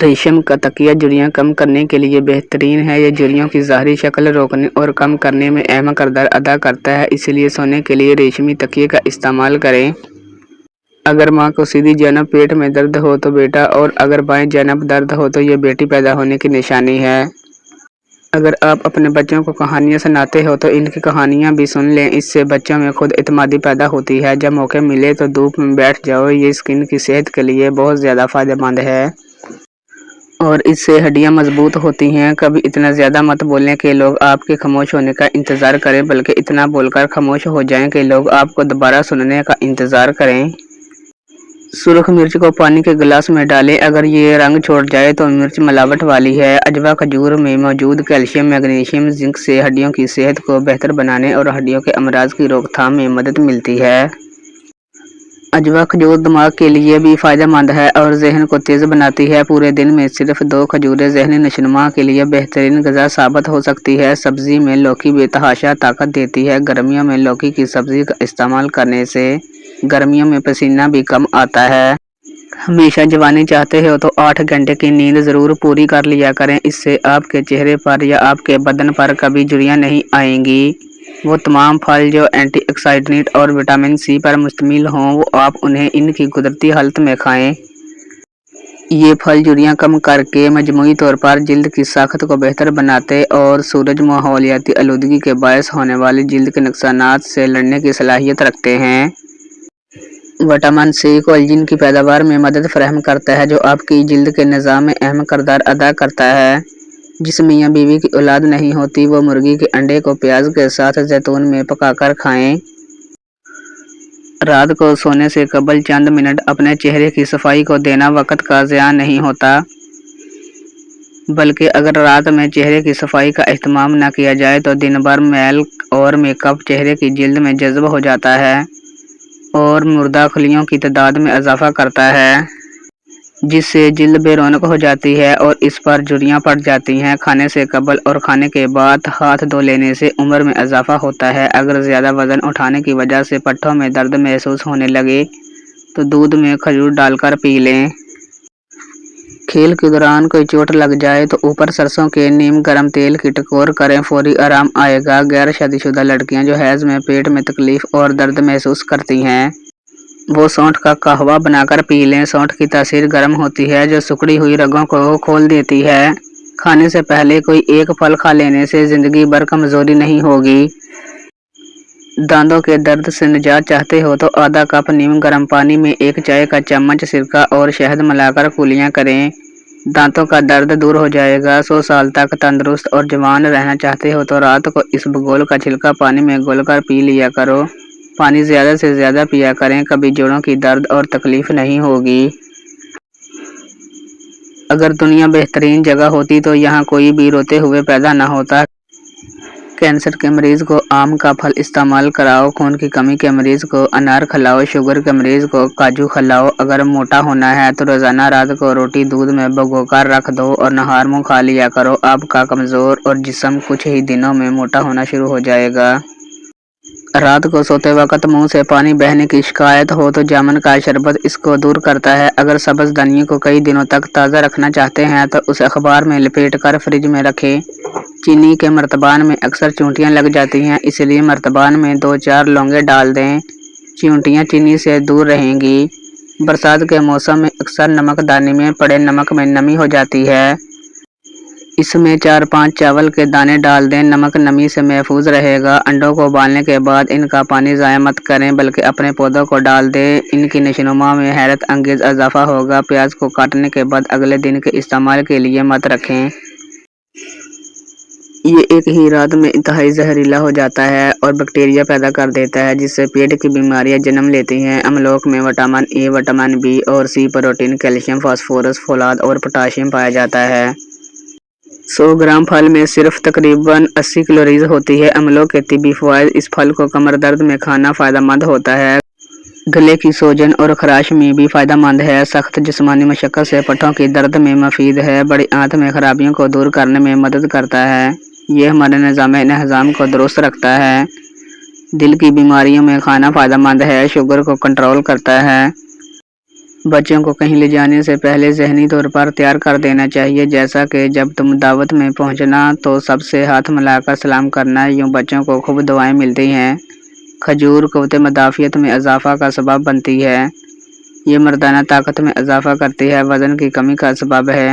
ریشم کا تکیہ جھریاں کم کرنے کے لیے بہترین ہے۔ یہ جھریوں کی ظاہری شکل روکنے اور کم کرنے میں اہم کردار ادا کرتا ہے، اس لیے سونے کے لیے ریشمی تکیے کا استعمال کریں۔ اگر ماں کو سیدھی جانب پیٹ میں درد ہو تو بیٹا، اور اگر بائیں جانب درد ہو تو یہ بیٹی پیدا ہونے کی نشانی ہے۔ اگر آپ اپنے بچوں کو کہانیاں سناتے ہو تو ان کی کہانیاں بھی سن لیں، اس سے بچوں میں خود اعتمادی پیدا ہوتی ہے۔ جب موقع ملے تو دھوپ میں بیٹھ جاؤ، یہ اسکن کی صحت کے لیے بہت زیادہ فائدہ مند ہے اور اس سے ہڈیاں مضبوط ہوتی ہیں۔ کبھی اتنا زیادہ مت بولیں کہ لوگ آپ کے خاموش ہونے کا انتظار کریں، بلکہ اتنا بول کر خاموش ہو جائیں کہ لوگ آپ کو دوبارہ سننے کا انتظار کریں۔ سرخ مرچ کو پانی کے گلاس میں ڈالیں، اگر یہ رنگ چھوڑ جائے تو مرچ ملاوٹ والی ہے۔ عجوہ کھجور میں موجود کیلشیم، میگنیشیم، زنک سے ہڈیوں کی صحت کو بہتر بنانے اور ہڈیوں کے امراض کی روک تھام میں مدد ملتی ہے۔ عجوہ کھجور دماغ کے لیے بھی فائدہ مند ہے اور ذہن کو تیز بناتی ہے۔ پورے دن میں صرف 2 کھجوریں ذہنی نشوونما کے لیے بہترین غذا ثابت ہو سکتی ہے۔ سبزی میں لوکی بے تحاشا طاقت دیتی ہے۔ گرمیوں میں لوکی کی سبزی کا استعمال کرنے سے گرمیوں میں پسینہ بھی کم آتا ہے۔ ہمیشہ جوانی چاہتے ہو تو 8 گھنٹے کی نیند ضرور پوری کر لیا کریں، اس سے آپ کے چہرے پر یا آپ کے بدن پر کبھی جھریاں نہیں آئیں گی۔ وہ تمام پھل جو اینٹی آکسیڈنٹ اور وٹامن سی پر مشتمل ہوں، وہ آپ انہیں ان کی قدرتی حالت میں کھائیں۔ یہ پھل جھریاں کم کر کے مجموعی طور پر جلد کی ساخت کو بہتر بناتے اور سورج ماحولیاتی آلودگی کے باعث ہونے والے جلد کے نقصانات سے لڑنے کی صلاحیت رکھتے ہیں۔ وٹامن سی کولاجن کی پیداوار میں مدد فراہم کرتا ہے، جو آپ کی جلد کے نظام میں اہم کردار ادا کرتا ہے۔ جس میاں بیوی کی اولاد نہیں ہوتی، وہ مرغی کے انڈے کو پیاز کے ساتھ زیتون میں پکا کر کھائیں۔ رات کو سونے سے قبل چند منٹ اپنے چہرے کی صفائی کو دینا وقت کا ضیاع نہیں ہوتا، بلکہ اگر رات میں چہرے کی صفائی کا اہتمام نہ کیا جائے تو دن بھر میل اور میک اپ چہرے کی جلد میں جذب ہو جاتا ہے اور مردہ خلیوں کی تعداد میں اضافہ کرتا ہے، جس سے جلد بے رونق ہو جاتی ہے اور اس پر جھریاں پڑ جاتی ہیں۔ کھانے سے قبل اور کھانے کے بعد ہاتھ دھو لینے سے عمر میں اضافہ ہوتا ہے۔ اگر زیادہ وزن اٹھانے کی وجہ سے پٹھوں میں درد محسوس ہونے لگے تو دودھ میں کھجور ڈال کر پی لیں۔ کھیل کے دوران کوئی چوٹ لگ جائے تو اوپر سرسوں کے نیم گرم تیل کی ٹکور کریں، فوری آرام آئے گا۔ غیر شادی شدہ لڑکیاں جو حیض میں پیٹ میں تکلیف اور درد محسوس کرتی ہیں، وہ سونٹھ کا قہوہ بنا کر پی لیں۔ سونٹھ کی تاثیر گرم ہوتی ہے، جو سکڑی ہوئی رگوں کو کھول دیتی ہے۔ کھانے سے پہلے کوئی ایک پھل کھا لینے سے زندگی بھر کمزوری نہیں ہوگی۔ دانتوں کے درد سے نجات چاہتے ہو تو آدھا کپ نیم گرم پانی میں 1 چائے کا چمچ سرکہ اور شہد ملا کر کلیاں کریں، دانتوں کا درد دور ہو جائے گا۔ 100 سال تک تندرست اور جوان رہنا چاہتے ہو تو رات کو اسبگول کا چھلکا پانی میں گھول کر پی لیا کرو۔ پانی زیادہ سے زیادہ پیا کریں، کبھی جوڑوں کی درد اور تکلیف نہیں ہوگی۔ اگر دنیا بہترین جگہ ہوتی تو یہاں کوئی بھی روتے ہوئے پیدا نہ ہوتا۔ کینسر کے مریض کو آم کا پھل استعمال کراؤ، خون کی کمی کے مریض کو انار کھلاؤ، شوگر کے مریض کو کاجو کھلاؤ۔ اگر موٹا ہونا ہے تو روزانہ رات کو روٹی دودھ میں بھگو کر رکھ دو اور نہار منہ کھا لیا کرو۔ آپ کا کمزور اور جسم کچھ ہی دنوں میں موٹا ہونا شروع ہو جائے گا۔ رات کو سوتے وقت منہ سے پانی بہنے کی شکایت ہو تو جامن کا شربت اس کو دور کرتا ہے۔ اگر سبز دھنیا کو کئی دنوں تک تازہ رکھنا چاہتے ہیں تو اسے اخبار میں لپیٹ کر فریج میں رکھیں۔ چینی کے مرتبان میں اکثر چیونٹیاں لگ جاتی ہیں، اس لیے مرتبان میں 2-4 لونگیں ڈال دیں، چیونٹیاں چینی سے دور رہیں گی۔ برسات کے موسم میں اکثر نمک دانی میں پڑے نمک میں نمی ہو جاتی ہے، اس میں 4-5 چاول کے دانے ڈال دیں، نمک نمی سے محفوظ رہے گا۔ انڈوں کو ابالنے کے بعد ان کا پانی ضائع مت کریں، بلکہ اپنے پودوں کو ڈال دیں، ان کی نشوونما میں حیرت انگیز اضافہ ہوگا۔ پیاز کو کاٹنے کے بعد اگلے دن کے استعمال کے لیے مت رکھیں، یہ ایک ہی رات میں انتہائی زہریلا ہو جاتا ہے اور بیکٹیریا پیدا کر دیتا ہے، جس سے پیٹ کی بیماریاں جنم لیتی ہیں۔ املوک میں وٹامن اے، وٹامن بی اور سی، پروٹین، کیلشیم، فاسفورس، فولاد اور پوٹاشیم پایا جاتا ہے۔ 100 گرام پھل میں صرف تقریباً 80 کیلوریز ہوتی ہے۔ املوک کے طبی فوائد: اس پھل کو کمر درد میں کھانا فائدہ مند ہوتا ہے، گلے کی سوجن اور خراش میں بھی فائدہ مند ہے، سخت جسمانی مشقت سے پٹھوں کی درد میں مفید ہے، بڑی آنت میں خرابیوں کو دور کرنے میں مدد کرتا ہے، یہ ہمارے نظام انہضام کو درست رکھتا ہے، دل کی بیماریوں میں کھانا فائدہ مند ہے، شوگر کو کنٹرول کرتا ہے۔ بچوں کو کہیں لے جانے سے پہلے ذہنی طور پر تیار کر دینا چاہیے، جیسا کہ جب تم دعوت میں پہنچنا تو سب سے ہاتھ ملا کر سلام کرنا، یوں بچوں کو خوب دعائیں ملتی ہیں۔ کھجور قوت مدافعت میں اضافہ کا سبب بنتی ہے۔ یہ مردانہ طاقت میں اضافہ کرتی ہے، وزن کی کمی کا سبب ہے۔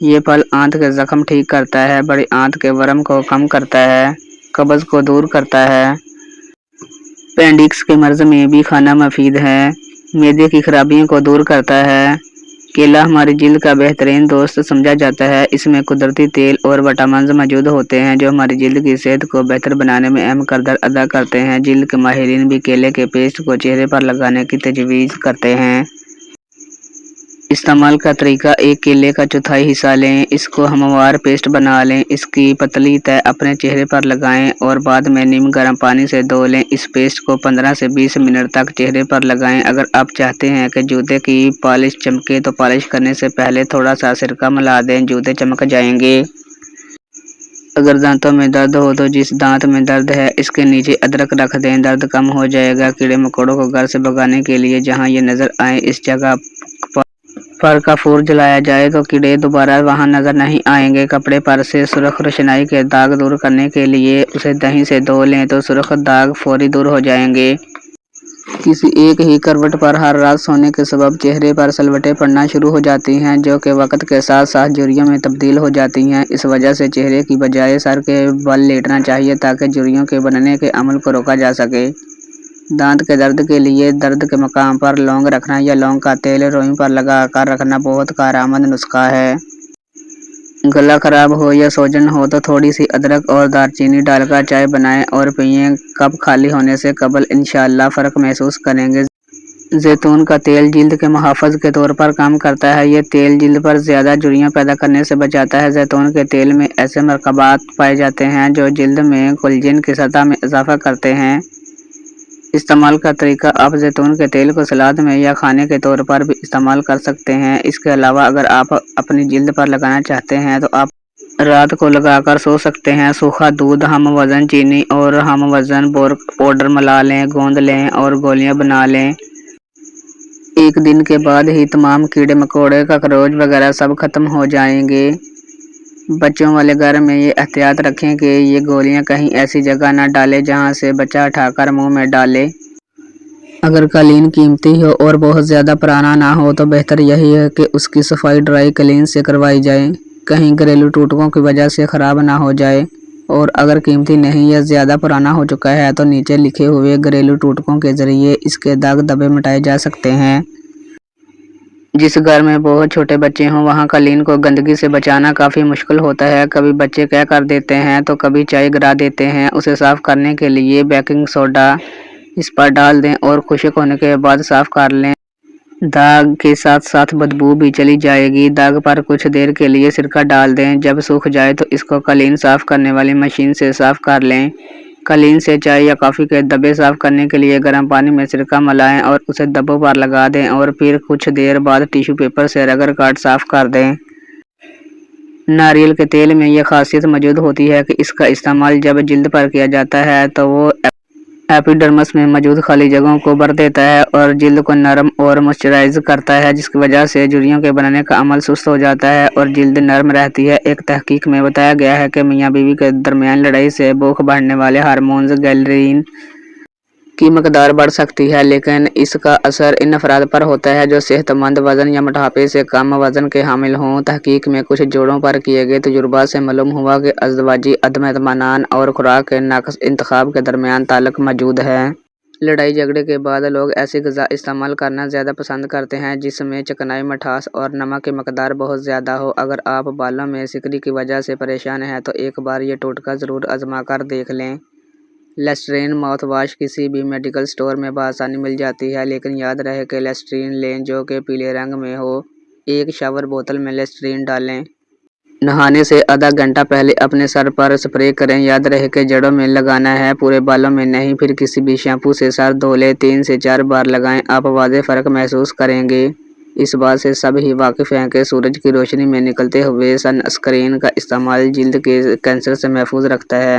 یہ پھل آنت کے زخم ٹھیک کرتا ہے، بڑی آنت کے ورم کو کم کرتا ہے، قبض کو دور کرتا ہے۔ اپینڈکس کے مرض میں بھی کھانا مفید ہے، معدے کی خرابیوں کو دور کرتا ہے۔ کیلا ہماری جلد کا بہترین دوست سمجھا جاتا ہے، اس میں قدرتی تیل اور وٹامنز موجود ہوتے ہیں جو ہماری جلد کی صحت کو بہتر بنانے میں اہم کردار ادا کرتے ہیں۔ جلد کے ماہرین بھی کیلے کے پیسٹ کو چہرے پر لگانے کی تجویز کرتے ہیں۔ استعمال کا طریقہ: ایک کیلے کا چوتھائی حصہ لیں، اس کو ہموار پیسٹ بنا لیں، اس کی پتلی تہہ اپنے چہرے پر لگائیں اور بعد میں نیم گرم پانی سے دھو لیں۔ اس پیسٹ کو 15 سے 20 منٹ تک چہرے پر لگائیں۔ اگر آپ چاہتے ہیں کہ جوتے کی پالش چمکے تو پالش کرنے سے پہلے تھوڑا سا سرکہ ملا دیں، جوتے چمک جائیں گے۔ اگر دانتوں میں درد ہو تو جس دانت میں درد ہے اس کے نیچے ادرک رکھ دیں، درد کم ہو جائے گا۔ کیڑے مکوڑوں کو گھر سے بھگانے کے لیے جہاں یہ نظر آئے اس جگہ پر کافور جلایا جائے تو کیڑے دوبارہ وہاں نظر نہیں آئیں گے۔ کپڑے پر سے سرخ روشنائی کے داغ دور کرنے کے لیے اسے دہی سے دھو لیں تو سرخ داغ فوری دور ہو جائیں گے۔ کسی ایک ہی کروٹ پر ہر رات سونے کے سبب چہرے پر سلوٹیں پڑنا شروع ہو جاتی ہیں جو کہ وقت کے ساتھ ساتھ جھریوں میں تبدیل ہو جاتی ہیں۔ اس وجہ سے چہرے کی بجائے سر کے بل لیٹنا چاہیے تاکہ جھریوں کے بننے کے عمل کو روکا جا سکے۔ دانت کے درد کے لیے درد کے مقام پر لونگ رکھنا یا لونگ کا تیل روئی پر لگا کر رکھنا بہت کارآمد نسخہ ہے۔ گلا خراب ہو یا سوجن ہو تو تھوڑی سی ادرک اور دار چینی ڈال کر چائے بنائیں اور پئیں، کپ خالی ہونے سے قبل انشاءاللہ فرق محسوس کریں گے۔ زیتون کا تیل جلد کے محافظ کے طور پر کام کرتا ہے، یہ تیل جلد پر زیادہ جھریاں پیدا کرنے سے بچاتا ہے۔ زیتون کے تیل میں ایسے مرکبات پائے جاتے ہیں جو جلد میں کولیجن کی سطح میں اضافہ کرتے ہیں۔ استعمال کا طریقہ: آپ زیتون کے تیل کو سلاد میں یا کھانے کے طور پر بھی استعمال کر سکتے ہیں۔ اس کے علاوہ اگر آپ اپنی جلد پر لگانا چاہتے ہیں تو آپ رات کو لگا کر سو سکتے ہیں۔ سوکھا دودھ، ہم وزن چینی اور ہم وزن بورک پاؤڈر ملا لیں، گوندھ لیں اور گولیاں بنا لیں۔ ایک دن کے بعد ہی تمام کیڑے مکوڑے، کاکروچ وغیرہ سب ختم ہو جائیں گے۔ بچوں والے گھر میں یہ احتیاط رکھیں کہ یہ گولیاں کہیں ایسی جگہ نہ ڈالیں جہاں سے بچہ اٹھا کر منہ میں ڈالے۔ اگر قالین قیمتی ہو اور بہت زیادہ پرانا نہ ہو تو بہتر یہی ہے کہ اس کی صفائی ڈرائی کلین سے کروائی جائے، کہیں گھریلو ٹوٹکوں کی وجہ سے خراب نہ ہو جائے۔ اور اگر قیمتی نہیں یا زیادہ پرانا ہو چکا ہے تو نیچے لکھے ہوئے گھریلو ٹوٹکوں کے ذریعے اس کے داغ دھبے مٹائے جا سکتے ہیں۔ جس گھر میں بہت چھوٹے بچے ہوں وہاں قالین کو گندگی سے بچانا کافی مشکل ہوتا ہے، کبھی بچے کیا کر دیتے ہیں تو کبھی چائے گرا دیتے ہیں۔ اسے صاف کرنے کے لیے بیکنگ سوڈا اس پر ڈال دیں اور خشک ہونے کے بعد صاف کر لیں، داغ کے ساتھ ساتھ بدبو بھی چلی جائے گی۔ داغ پر کچھ دیر کے لیے سرکہ ڈال دیں، جب سوکھ جائے تو اس کو قالین صاف کرنے والی مشین سے صاف کر لیں۔ قالین سے چائے یا کافی کے دھبے صاف کرنے کے لیے گرم پانی میں سرکہ ملائیں اور اسے دھبوں پر لگا دیں اور پھر کچھ دیر بعد ٹیشو پیپر سے رگڑ کر صاف کر دیں۔ ناریل کے تیل میں یہ خاصیت موجود ہوتی ہے کہ اس کا استعمال جب جلد پر کیا جاتا ہے تو وہ ایپیڈرمس میں موجود خالی جگہوں کو بھر دیتا ہے اور جلد کو نرم اور موئسچرائز کرتا ہے، جس کی وجہ سے جھریوں کے بننے کا عمل سست ہو جاتا ہے اور جلد نرم رہتی ہے۔ ایک تحقیق میں بتایا گیا ہے کہ میاں بیوی کے درمیان لڑائی سے بھوک بڑھانے والے ہارمونز گیلرین کی مقدار بڑھ سکتی ہے، لیکن اس کا اثر ان افراد پر ہوتا ہے جو صحت مند وزن یا موٹاپے سے کم وزن کے حامل ہوں۔ تحقیق میں کچھ جوڑوں پر کیے گئے تجربات سے معلوم ہوا کہ ازدواجی عدم اطمینان اور خوراک کے ناقص انتخاب کے درمیان تعلق موجود ہے۔ لڑائی جھگڑے کے بعد لوگ ایسی غذا استعمال کرنا زیادہ پسند کرتے ہیں جس میں چکنائی، مٹھاس اور نمک کی مقدار بہت زیادہ ہو۔ اگر آپ بالوں میں سکری کی وجہ سے پریشان ہیں تو ایک بار یہ ٹوٹکا ضرور آزما کر دیکھ لیں۔ لیسٹرین ماؤتھ واش کسی بھی میڈیکل سٹور میں بآسانی مل جاتی ہے، لیکن یاد رہے کہ لیسٹرین لیں جو کہ پیلے رنگ میں ہو۔ ایک شاور بوتل میں لیسٹرین ڈالیں۔ نہانے سے آدھا گھنٹہ پہلے اپنے سر پر سپرے کریں، یاد رہے کہ جڑوں میں لگانا ہے، پورے بالوں میں نہیں۔ پھر کسی بھی شیمپو سے سر دھو لیں، 3 سے 4 بار لگائیں، آپ واضح فرق محسوس کریں گے۔ اس بات سے سب ہی واقف ہیں کہ سورج کی روشنی میں نکلتے ہوئے سن اسکرین کا استعمال جلد کے کینسر سے محفوظ رکھتا ہے۔